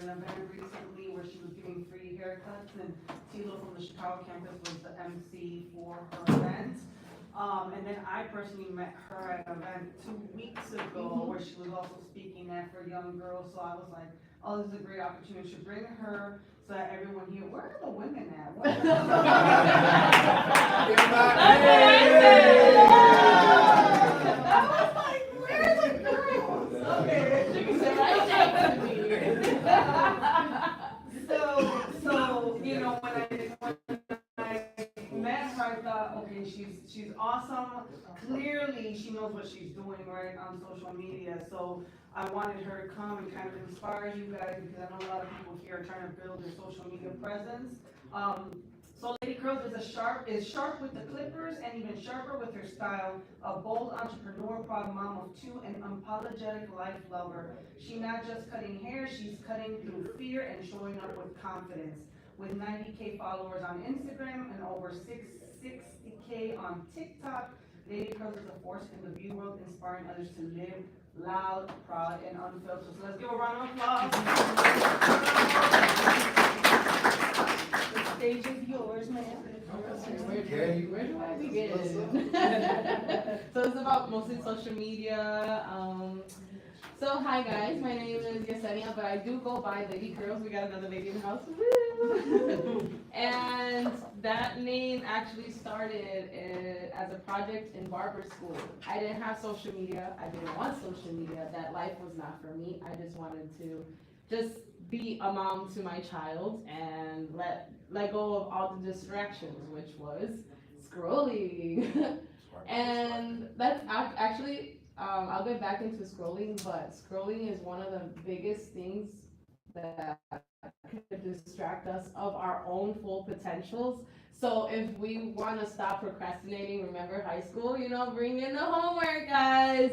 an event recently where she was giving free haircuts, and Tilo from the Chicago campus was the MC for her event. And then I personally met her at an event 2 weeks ago where she was also speaking at for young girls. So I was like, oh, this is a great opportunity to bring her so that everyone here, where are the women at? Where I was like, where's the girls? Okay. She can sit right next to me. So, you know, when I met her, I thought, okay, she's awesome. Clearly, she knows what she's doing right on social media. So I wanted her to come and kind of inspire you guys because I know a lot of people here are trying to build their social media presence. So Lady Curls is sharp with the clippers and even sharper with her style. A bold entrepreneur, proud mom of two, and unapologetic life lover. She's not just cutting hair, she's cutting through fear and showing up with confidence. With 90K followers on Instagram and over 60K on TikTok, Lady Curls is a force in the beauty world, inspiring others to live loud, proud, and unfiltered. So let's give a round of applause. The stage is yours, ma'am. Where do I begin? So it's about mostly social media. So hi guys, my name is Yesenia, but I do go by Lady Curls. We got another lady in the house. And that name actually started as a project in barber school. I didn't have social media. I didn't want social media. That life was not for me. I just wanted to just be a mom to my child and let go of all the distractions, which was scrolling. And that's actually, I'll get back into scrolling, but scrolling is one of the biggest things that could distract us of our own full potentials. So if we want to stop procrastinating, remember high school, you know, bring in the homework, guys.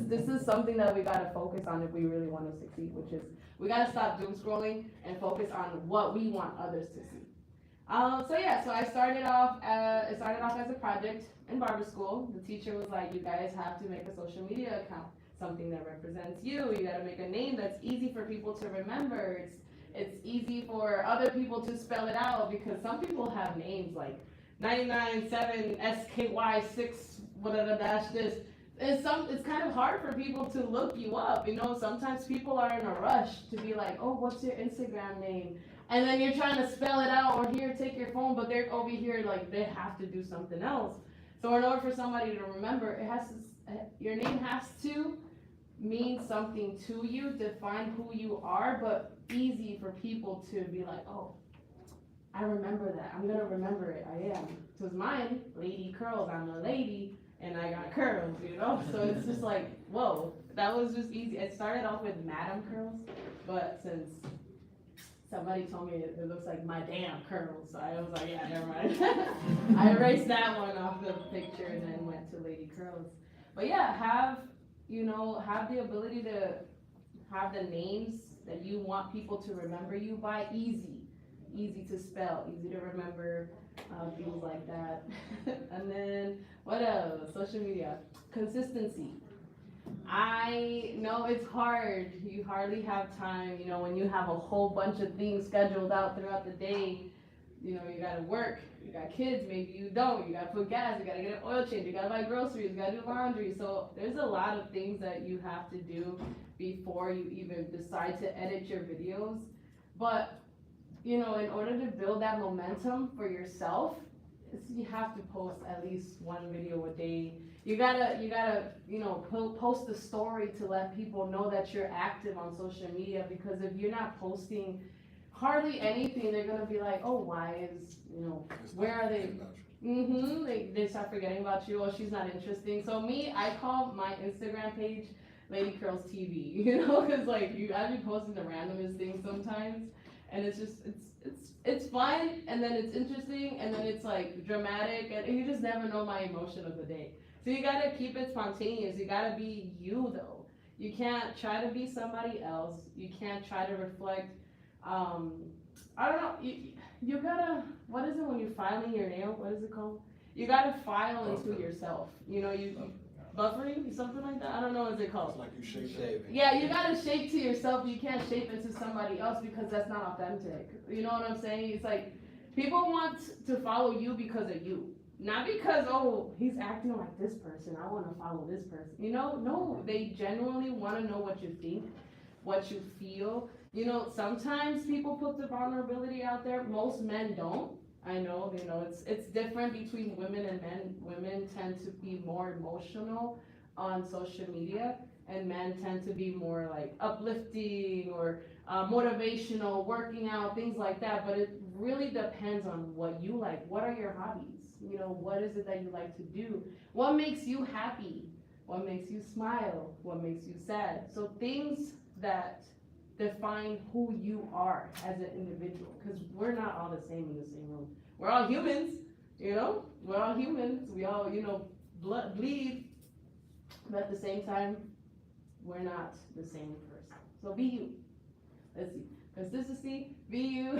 This is something that we got to focus on if we really want to succeed, which is we got to stop doom scrolling and focus on what we want others to see. So I started off as a project in barber school. The teacher was like, you guys have to make a social media account, something that represents you. You got to make a name that's easy for people to remember. It's easy for other people to spell it out, because some people have names like 997 SKY6 whatever dash this. It's kind of hard for people to look you up. You know, sometimes people are in a rush to be like, oh, what's your Instagram name? And then you're trying to spell it out, or here, take your phone, but they're over here like they have to do something else. So in order for somebody to remember, your name has to mean something to you, define who you are, but easy for people to be like, oh, I remember that. I'm gonna remember it. I am. Because mine, Lady Curls, I'm a lady and I got curls, you know? So it's just like, whoa, that was just easy. It started off with Madam Curls, but since somebody told me it looks like my damn curls, so I was like, yeah, never mind. I erased that one off the picture and then went to Lady Curls. But yeah, have the ability to have the names that you want people to remember you by, easy to spell, easy to remember, things like that. And then what else? Social media, consistency. I know it's hard. You hardly have time, you know, when you have a whole bunch of things scheduled out throughout the day. You know, you gotta work, you got kids, maybe you don't, you gotta put gas, you gotta get an oil change, you gotta buy groceries, you gotta do laundry. So there's a lot of things that you have to do before you even decide to edit your videos. But, you know, in order to build that momentum for yourself, you have to post at least one video a day. You gotta, you know, post a story to let people know that you're active on social media, because if you're not posting hardly anything, they're gonna be like, oh, why is, you know, where are they? They start forgetting about you. Oh, she's not interesting. So me, I call my Instagram page Lady Curls TV, you know, because like I be posting the randomest things sometimes, and it's just it's fun, and then it's interesting, and then it's like dramatic, and you just never know my emotion of the day. So you gotta keep it spontaneous. You gotta be you though. You can't try to be somebody else. You can't try to reflect. I don't know. You gotta. What is it when you're filing your nail? What is it called? You gotta file into yourself. You know, buffering, something like that. I don't know what it's called. It's like you shaving. Yeah, you gotta shape to yourself. You can't shape into somebody else because that's not authentic. You know what I'm saying? It's like people want to follow you because of you, not because oh he's acting like this person. I want to follow this person. You know, no, they genuinely want to know what you think, what you feel. You know, sometimes people put the vulnerability out there. Most men don't. I know, you know, it's different between women and men. Women tend to be more emotional on social media, and men tend to be more like uplifting or motivational, working out, things like that. But it really depends on what you like. What are your hobbies? You know, what is it that you like to do? What makes you happy? What makes you smile? What makes you sad? So things that define who you are as an individual, because we're not all the same in the same room. We're all humans, you know? We're all humans. We all, you know, bleed, but at the same time, we're not the same person. So be you. Let's see. Consistency, be you.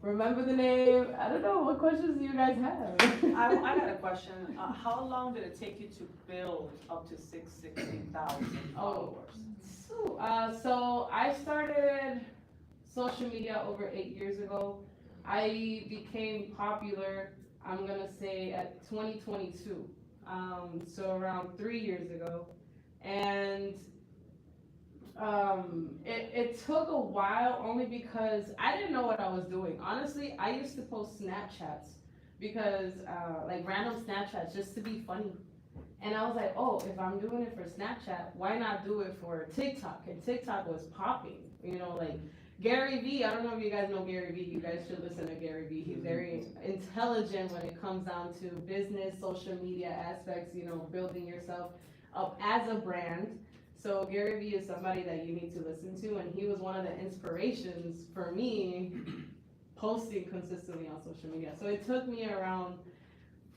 Remember the name. I don't know, what questions do you guys have? I got a question. How long did it take you to build up to 660,000 followers? So I started social media over 8 years ago. I became popular, I'm gonna say at 2022. So around 3 years ago. And it took a while only because I didn't know what I was doing. Honestly, I used to post Snapchats because like random Snapchats just to be funny. And I was like, oh, if I'm doing it for Snapchat, why not do it for TikTok? And TikTok was popping, you know, like Gary Vee. I don't know if you guys know Gary Vee. You guys should listen to Gary Vee. He's very intelligent when it comes down to business, social media aspects, you know, building yourself up as a brand. So Gary Vee is somebody that you need to listen to, and he was one of the inspirations for me posting consistently on social media. So it took me around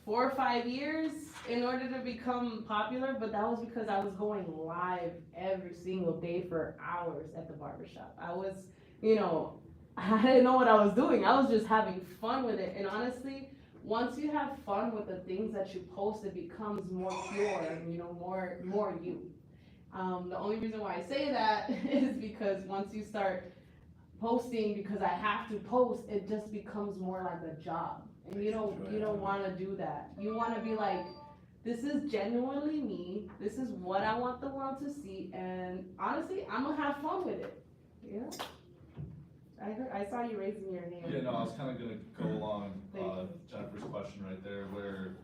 4 or 5 years in order to become popular, but that was because I was going live every single day for hours at the barbershop. I was, you know, I didn't know what I was doing. I was just having fun with it. And honestly, once you have fun with the things that you post, it becomes more pure, you know, more you. The only reason why I say that is because once you start posting because I have to post, it just becomes more like a job. And you don't want to do that. You want to be like, this is genuinely me. This is what I want the world to see. And honestly, I'm gonna have fun with it. Yeah. I saw you raising your hand. Yeah, no, I was kind of gonna go along Thank you. Jennifer's question right there, where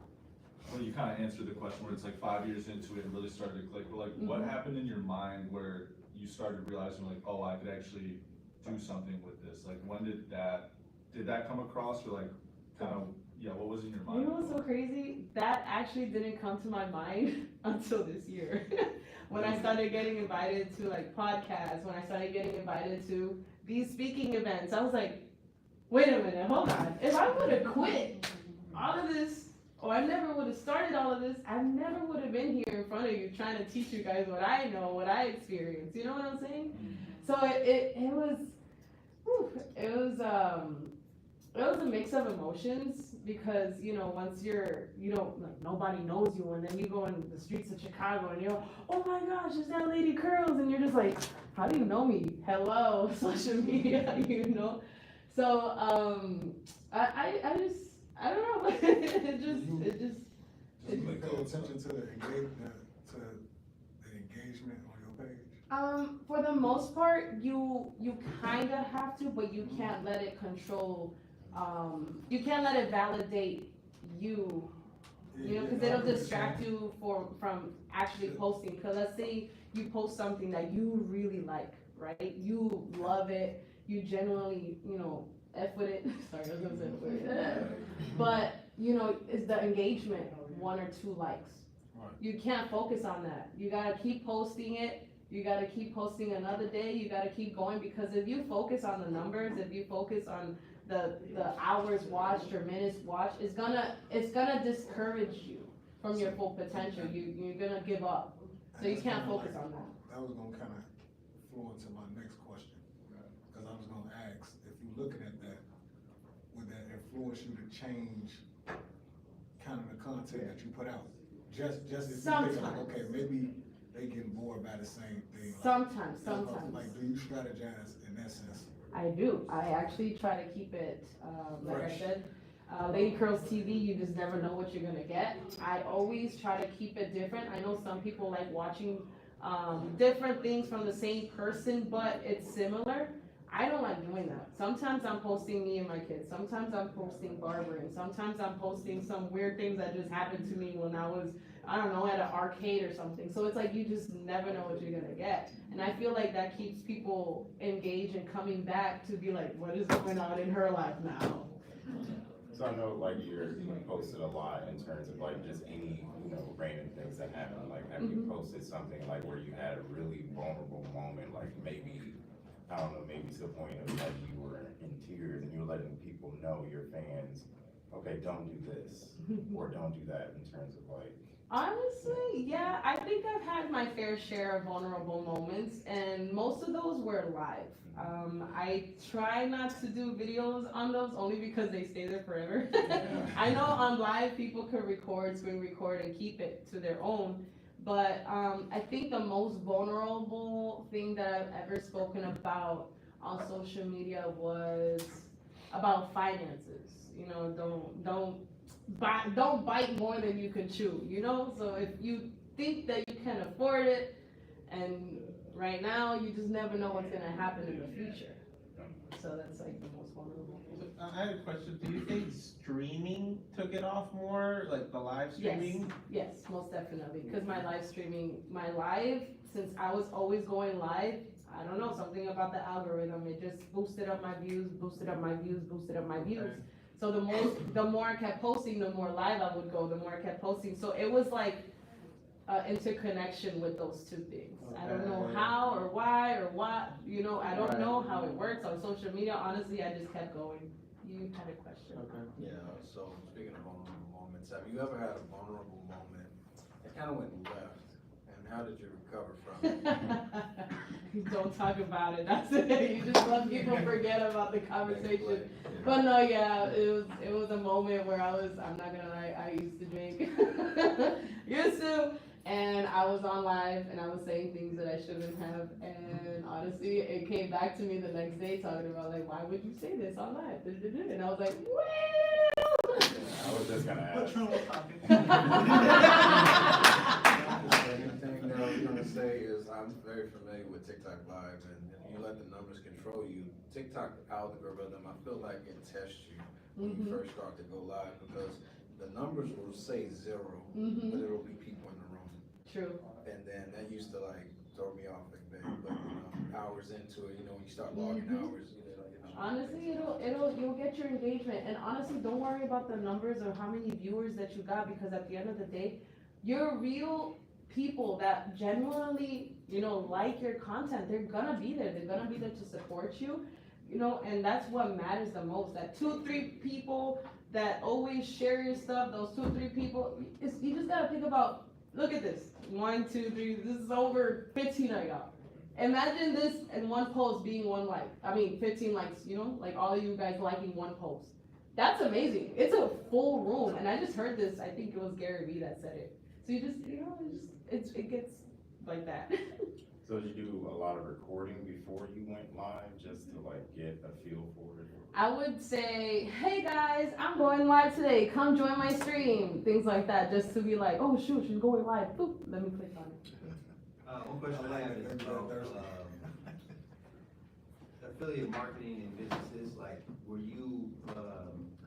you kind of answered the question where it's like 5 years into it, it really started to click. But like, what happened in your mind where you started realizing like, oh, I could actually do something with this? Like, when did that come across, or like, kind of, yeah, what was in your mind? You know what's so crazy? That actually didn't come to my mind until this year. When I started getting invited to like podcasts, when I started getting invited to these speaking events, I was like, wait a minute, hold on. If I would have quit all of this, or I never would have started all of this, I never would have been here in front of you trying to teach you guys what I know, what I experienced. You know what I'm saying? So it was a mix of emotions because, you know, once you don't, like, nobody knows you, and then you go in the streets of Chicago and you're, oh my gosh, is that Lady Curls? And you're just like, how do you know me? Hello, social media, you know? So, I don't know, it just. Did you pay attention to the engagement on your page? For the most part, you kind of have to, but you can't let it control. You can't let it validate you. You know, because it'll distract you from actually posting. Because let's say you post something that you really like, right? You love it. You genuinely, you know, F with it. Sorry, I was gonna say F with it. But, you know, is the engagement 1 or 2 likes. Right. You can't focus on that. You gotta keep posting it. You gotta keep posting another day. You gotta keep going, because if you focus on the numbers, if you focus on the hours watched or minutes watched, it's gonna discourage you from your full potential. You're gonna give up. So you can't focus on that. That was gonna kind of flow into my next question, because I was gonna ask, if you're looking at that, would that influence you to change kind of the content that you put out? Just if you think like, Sometimes. okay, maybe they getting bored by the same thing. like- Sometimes. Like, do you strategize in that sense? I do. I actually try to keep it, like I Fresh. said, Lady Curls TV, you just never know what you're gonna get. I always try to keep it different. I know some people like watching, different things from the same person, but it's similar. I don't like doing that. Sometimes I'm posting me and my kids. Sometimes I'm posting barbering. Sometimes I'm posting some weird things that just happened to me when I was, I don't know, at an arcade or something. So it's like you just never know what you're gonna get. And I feel like that keeps people engaged and coming back to be like, what is going on in her life now? So I know like you posted a lot in terms of like just any, random things that happen. Like have you posted something like where you had a really vulnerable moment, like maybe, I don't know, maybe to the point of like you were in tears and you were letting people know, your fans, okay, don't do this or don't do that in terms of like. Honestly, yeah, I think I've had my fair share of vulnerable moments, and most of those were live. I try not to do videos on those only because they stay there forever. I know on live people can screen record, and keep it to their own. But I think the most vulnerable thing that I've ever spoken about on social media was about finances. Don't bite more than you can chew, So if you think that you can afford it, and right now, you just never know what's gonna happen in the future. So that's like the most vulnerable. I had a question. Do you think streaming took it off more, like the live streaming? Yes, most definitely, because my live, since I was always going live, I don't know, something about the algorithm, it just boosted up my views, boosted up my views, boosted up my views. Okay. So the more I kept posting, the more live I would go, the more I kept posting. So it was like interconnection with those two things. I don't know Okay. how or why or what, I don't Right. know how it works on social media. Honestly, I just kept going. You had a question. Okay. Yeah, so speaking of vulnerable moments, have you ever had a vulnerable moment that kind of went left? And how did you recover from it? Don't talk about it. That's it. You just let people forget about the conversation. But no, yeah, it was a moment where I'm not gonna lie, I used to drink. Used to. And I was on live and I was saying things that I shouldn't have. And honestly, it came back to me the next day talking about like, why would you say this on live? And I was like, well. I was just gonna ask. The thing that I was gonna say is I'm very familiar with TikTok Live, and you let the numbers control you. TikTok algorithm, I feel like it tests you when you first start to go live, because the numbers will say 0, but there will be people in the room. True. And then that used to like throw me off a bit, but hours into it, when you start logging hours, Honestly, you'll get your engagement, and honestly, don't worry about the numbers or how many viewers that you got, because at the end of the day, you're real people that genuinely, like your content. They're gonna be there. They're gonna be there to support you, and that's what matters the most. That 2-3 people that always share your stuff, those 2-3 people, you just gotta think about, look at this, 1, 2, 3, this is over 15 of y'all. Imagine this in one post being 1 like. 15 likes, like all of you guys liking one post. That's amazing. It's a full room. And I just heard this, I think it was Gary Vee that said it. So you just, it gets like that. So did you do a lot of recording before you went live just to like get a feel for it? I would say, hey guys, I'm going live today. Come join my stream. Things like that, just to be like, oh shoot, she's going live. Boop, let me click on it. One question I have is about affiliate marketing and businesses. Like, were you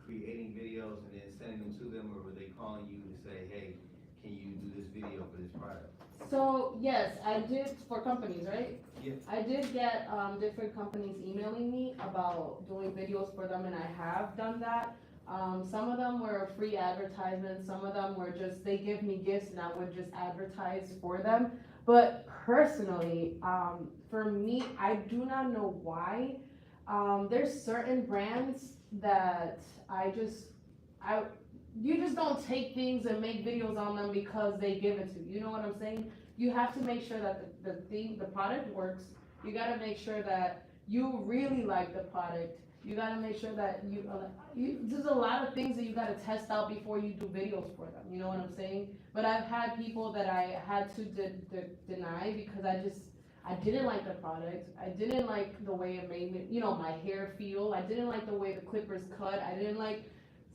creating videos and then sending them to them, or were they calling you to say, hey, can you do this video for this product? So yes, I did for companies, right? Yeah. I did get different companies emailing me about doing videos for them, and I have done that. Some of them were free advertisements, some of them were just, they give me gifts and I would just advertise for them. But personally, for me, I do not know why. There's certain brands that you just don't take things and make videos on them because they give it to you. You know what I'm saying? You have to make sure that the product works. You gotta make sure that you really like the product. You gotta make sure that there's a lot of things that you gotta test out before you do videos for them, you know what I'm saying? But I've had people that I had to deny because I didn't like the product, I didn't like the way it made me, my hair feel, I didn't like the way the clippers cut, I didn't like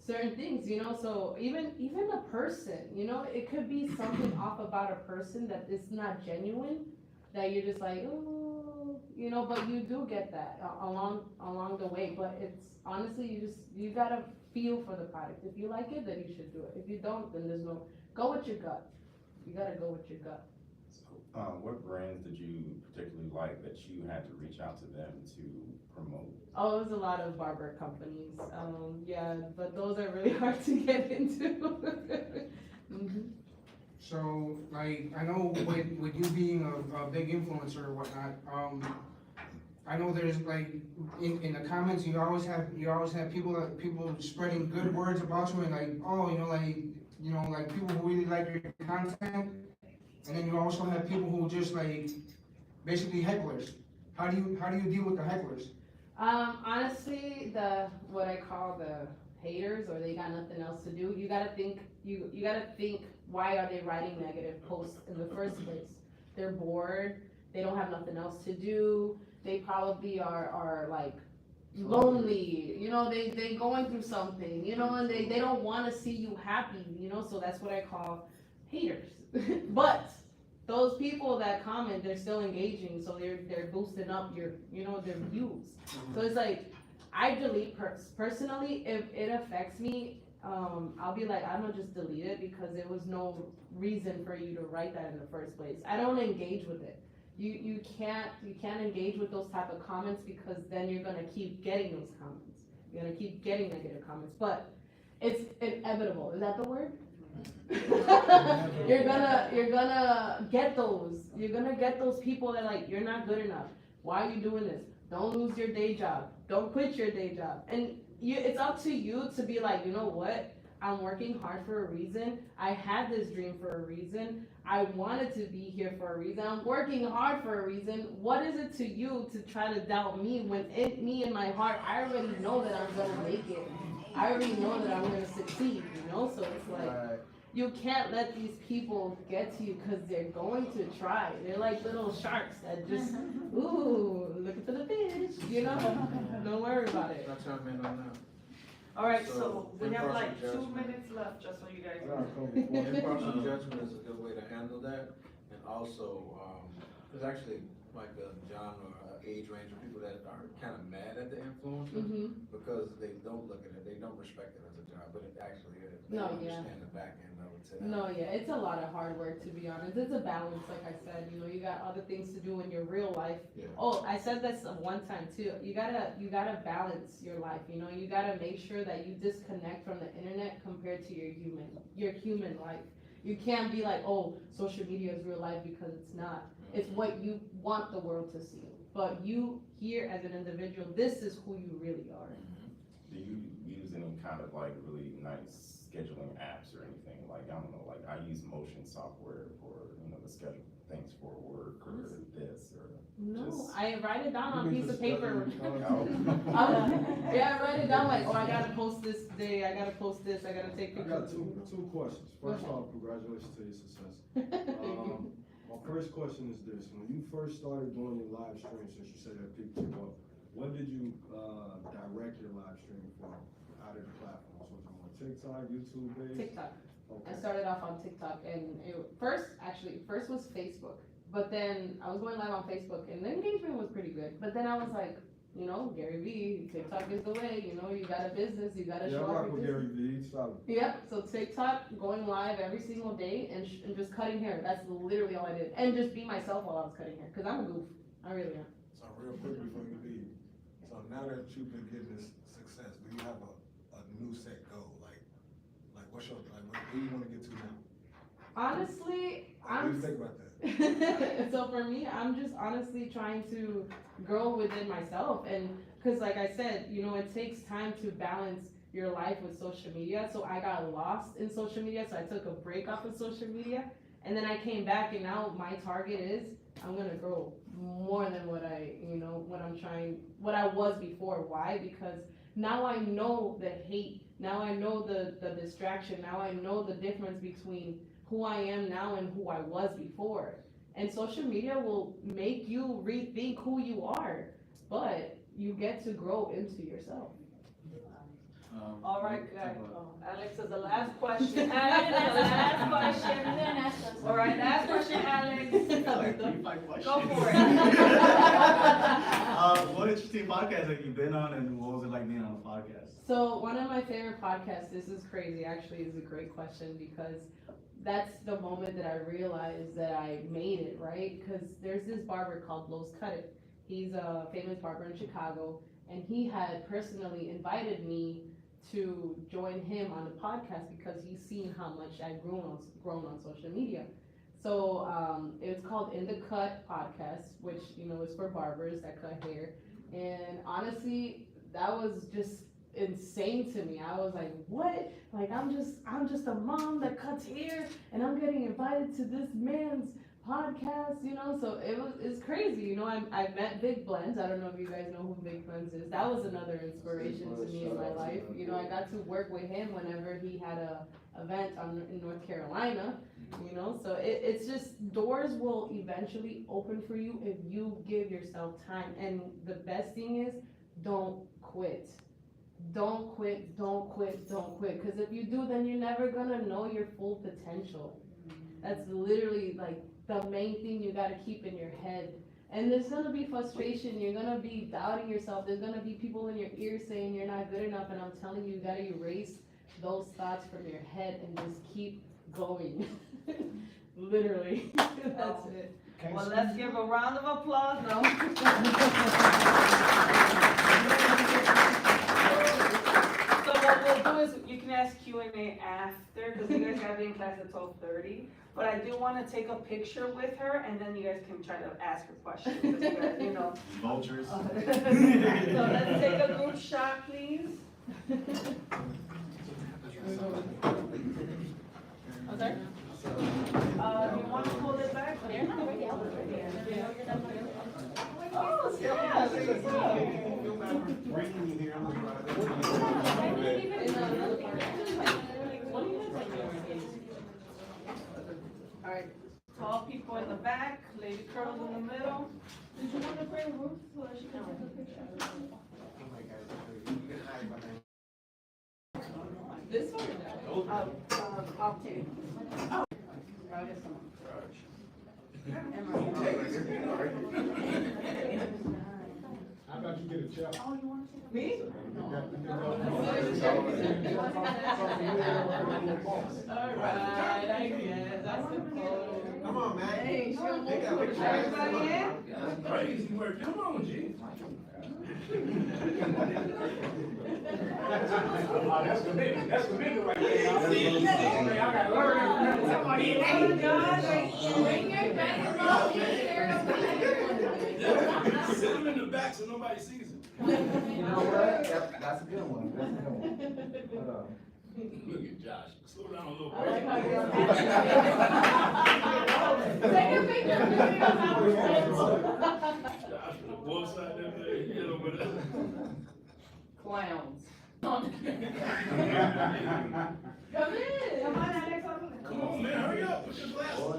certain things, so even a person, it could be something off about a person that is not genuine, that you're just like, oh, but you do get that along the way, but it's honestly, you gotta feel for the product. If you like it, then you should do it. If you don't, then go with your gut. You gotta go with your gut. What brands did you particularly like that you had to reach out to them to promote? Oh, it was a lot of barber companies, yeah, but those are really hard to get into. Mhm. So, like, I know with you being a big influencer or whatnot, I know there's like, in the comments, you always have people spreading good words about you and like, oh, like people who really like your content. And then you also have people who just like, basically hecklers. How do you deal with the hecklers? Honestly, what I call the haters, or they got nothing else to do, you gotta think why are they writing negative posts in the first place? They're bored, they don't have nothing else to do, they probably are like lonely, they going through something, and they don't wanna see you happy, so that's what I call haters. But those people that comment, they're still engaging, so they're boosting up their views. So it's like, I delete personally, if it affects me, I'll be like, I'm gonna just delete it because there was no reason for you to write that in the first place. I don't engage with it. You can't engage with those type of comments because then you're gonna keep getting those comments. You're gonna keep getting negative comments, but it's inevitable. Is that the word? You're gonna get those. You're gonna get those people that like, you're not good enough. Why are you doing this? Don't lose your day job. Don't quit your day job. And it's up to you to be like, you know what? I'm working hard for a reason. I had this dream for a reason. I wanted to be here for a reason. I'm working hard for a reason. What is it to you to try to doubt me when me in my heart, I already know that I'm gonna make it. I already know that I'm gonna succeed, So it's like, you can't let these people get to you because they're going to try. They're like little sharks that just, ooh, looking for the fish, Don't worry about it. I'll chime in on that. All right, so we have impartial like 2 judgment. minutes left, just so you guys All right, know. Kobe, for- Impartial judgment is a good way to handle that, and also, there's actually like a genre, age range of people that are kind of mad at the influencer Mm-hmm. because they don't look at it, they don't respect it as a job, but it actually is. They No, don't yeah. understand the back end of it. No, yeah, it's a lot of hard work, to be honest. It's a balance, like I said, you got other things to do in your real life. Yeah. Oh, I said this one time too. You gotta balance your life, you gotta make sure that you disconnect from the internet compared to your human life. You can't be like, oh, social media is real life, because it's not. It's what you want the world to see. But you here as an individual, this is who you really are. Do you use any kind of like really nice scheduling apps or anything? Like, I don't know, like I use motion software for, to schedule things for work or this or. No, Just- I write it down on a You piece can of paper. just study, Yeah, I write it down like, oh, I gotta post this day, I gotta post this, I gotta take I got pictures. two questions. First off, congratulations to your success. My first question is this: when you first started doing your live stream, since you said that people up, what did you direct your live stream from out of the platforms? Was it on TikTok, YouTube based? TikTok. I Okay. started off on TikTok, and first was Facebook, but then I was going live on Facebook, and the engagement was pretty good. But then I was like, Gary Vee, TikTok is the way. You got a business, you gotta Yeah, show I off rock your with business. Gary Vee. Solid. Yep, so TikTok, going live every single day and just cutting hair. That's literally all I did. And just be myself while I was cutting hair, because I'm a goof. I really am. So real quick before you leave, so now that you've been getting this success, do you have a new set goal? Like what's your, where you wanna get to now? Honestly, What do you think about that? so for me, I'm just honestly trying to grow within myself. And because like I said, it takes time to balance your life with social media. So I got lost in social media. So I took a break off of social media, and then I came back, and now my target is I'm gonna grow more than what I was before. Why? Because now I know the hate, now I know the distraction, now I know the difference between who I am now and who I was before. And social media will make you rethink who you are, but you get to grow into yourself. All right, good. Alex is the last question. Alex, the last question. All right, last question, Alex. Go for it. What interesting podcast have you been on, and what was it like being on a podcast? So one of my favorite podcasts, this is crazy, actually is a great question, because that's the moment that I realized that I made it, right? Because there's this barber called Los Cut It. He's a famous barber in Chicago, and he had personally invited me to join him on the podcast because he's seen how much I've grown on social media. So it's called In the Cut Podcast, which, you know, is for barbers that cut hair. And honestly, that was just insane to me. I was like, what? Like, I'm just a mom that cuts hair, and I'm getting invited to this man's podcast, you know? So it's crazy, you know? I met Big Blends. I don't know if you guys know who Big Blends is. That was another inspiration to me in my life. You know, I got to work with him whenever he had a event in North Carolina, you know? So it's just, doors will eventually open for you if you give yourself time. And the best thing is, don't quit. Don't quit, don't quit, don't quit. Because if you do, then you're never gonna know your full potential. That's literally like the main thing you gotta keep in your head. And there's gonna be frustration, you're gonna be doubting yourself, there's gonna be people in your ear saying you're not good enough, and I'm telling you, you gotta erase those thoughts from your head and just keep going. Literally, that's it. Well, let's give a round of applause now. So what we'll do is, you can ask Q&A after, because you guys gotta be in class at 12:30. But I do wanna take a picture with her, and then you guys can try to ask her questions, because you guys, you know. Vultures. So let's take a group shot, please. I'm sorry? You wanna pull it back? They're not ready, I was ready. Oh, yeah. Bringing you here. All right, tall people in the back, lady curls in the middle. Did you want to bring Ruth so she can take a picture? This one or that? I'll take. Oh. How about you get a check? Me? Alright, I guess, I suppose. Come on, man. Hey, she don't They got pictures. everybody in? That's crazy work. Come on, G. That's commitment. That's commitment right there. I gotta learn. Somebody in Sit them in the back so nobody sees it. You know what? That's a good one. That's a good one. Look at Josh. Slow down a little I like how bit. you're take a picture. Josh, for the boy side there, get over there. Clowns. Come in. Come on, Alex. Come on, man, hurry up. Put your glasses on.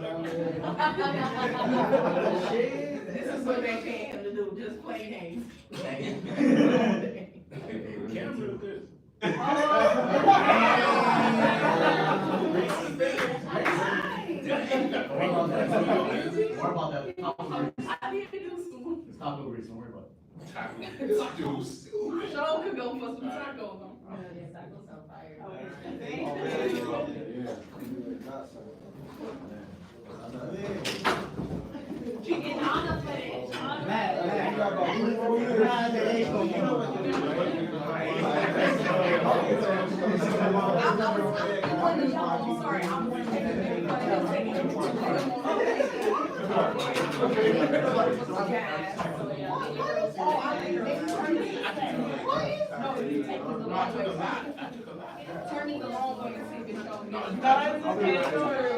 This is what they pay him to do, just play games. Camera with this. More about that. I need to do some. It's taco grease, don't worry about it. Tacos. Sean could go for some tacos. Tacos on fire. Thank you. She getting honor for it. Sorry, I'm gonna take Turning the long way to see if it's showing.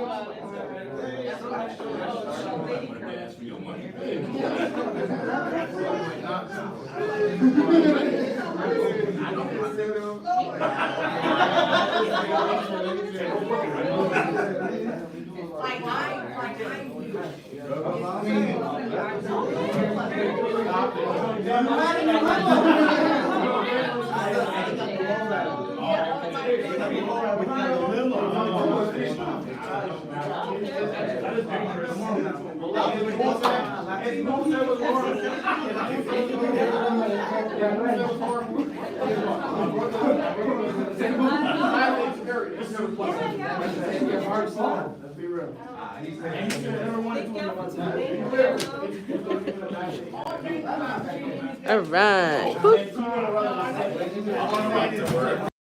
Like I Let's be real. All right.